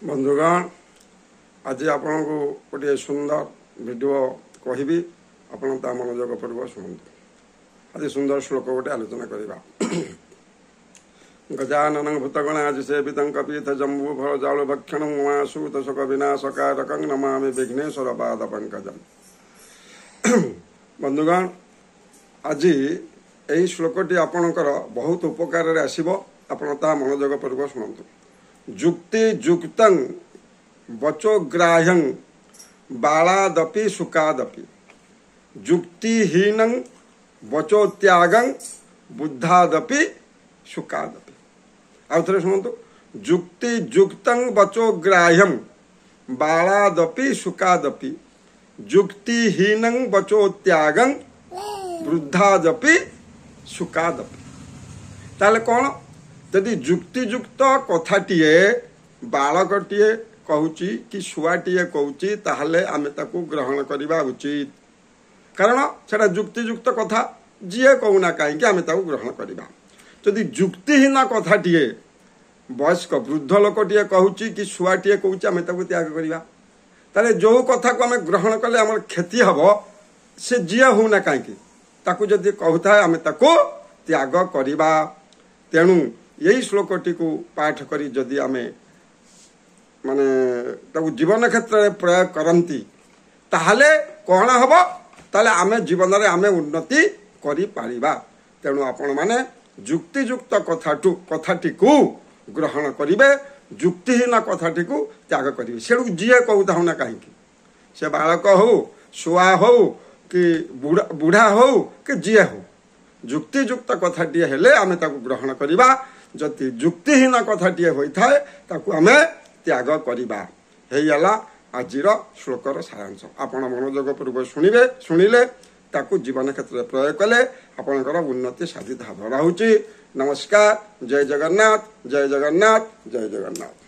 बंधुगण आज आपण को गोटे सुंदर वीडियो कहबी आपण मनोयोग पूर्वक शुणु। आज सुंदर श्लोक गोटे आलोचना करवा। गजानन भूतगणाज सेवित कपीथ जम्बू फल जालु भक्षण उमासूत शोक विनाशकारक नमामि विघ्नेश्वर पाद पंकजम। बंधुगण आज यही श्लोकटी आपणकर बहुत उपकार आसब। आपण मनोयोग पूर्वक शुणु। जुक्ति जुक्तं वचोग्राह्यं बालादपि सुखादपि जुक्तिहीनं वचोत्यागं बुद्धादपि सुखादपि। आउ थे शुणु। जुक्ति जुक्तं वचोग्राह्यं बालादपि सुखादपि जुक्तिहीनं वचोत्यागं वृद्धादपि सुखादपि। ताले कौन यदि जुक्तियुक्त कथाटीए बालकटीए कहूची कि छुआटीए कहूची ताहले आमे ताकू ग्रहण करवा उचित। कारण सेटा जुक्तियुक्त कथा जीए कहूना कहीं आमे ताकू ग्रहण करवा। यदि जुक्तिहीन कथाटीए वयस्क वृद्ध लोकटीए कहूची कि छुआटीए कहूची आमे ताकू त्याग करवा। ताले जो कथा को आमे ग्रहण कले हमर क्षति हबो से जीए होना कहीं ताकू जदि कहूता आमे ताकू त्याग करवा। तेणु यही श्लोकटी को पाठ करी जदि आमे माने ताकू जीवन क्षेत्र में प्रयोग करती ताहले कौन हम ताले आमे जीवन में आमे उन्नति करि पारिबा। तेणु आपण माने जुक्तियुक्त कथाटी को ग्रहण करिवे, जुक्तिहीन कथाटी को त्याग करिवे। सेडू जीए कहूता होना कहीं से बालक हो छुआ हो कि बुढ़ा हो कि जीए हो जुक्तियुक्त कथाटी हेले आमे ताकू ग्रहण करिबा। जति जुक्तिहीन कथाटीए होता है ताकू आमे त्याग करवा। हेला आजिर श्लोकर सारांश। आपण मनोयोग पूर्वक शुणिले ताकू जीवन क्षेत्र में प्रयोग कले आपणकर उन्नति साधित भाव रहुची। नमस्कार। जय जगन्नाथ, जय जगन्नाथ, जय जगन्नाथ।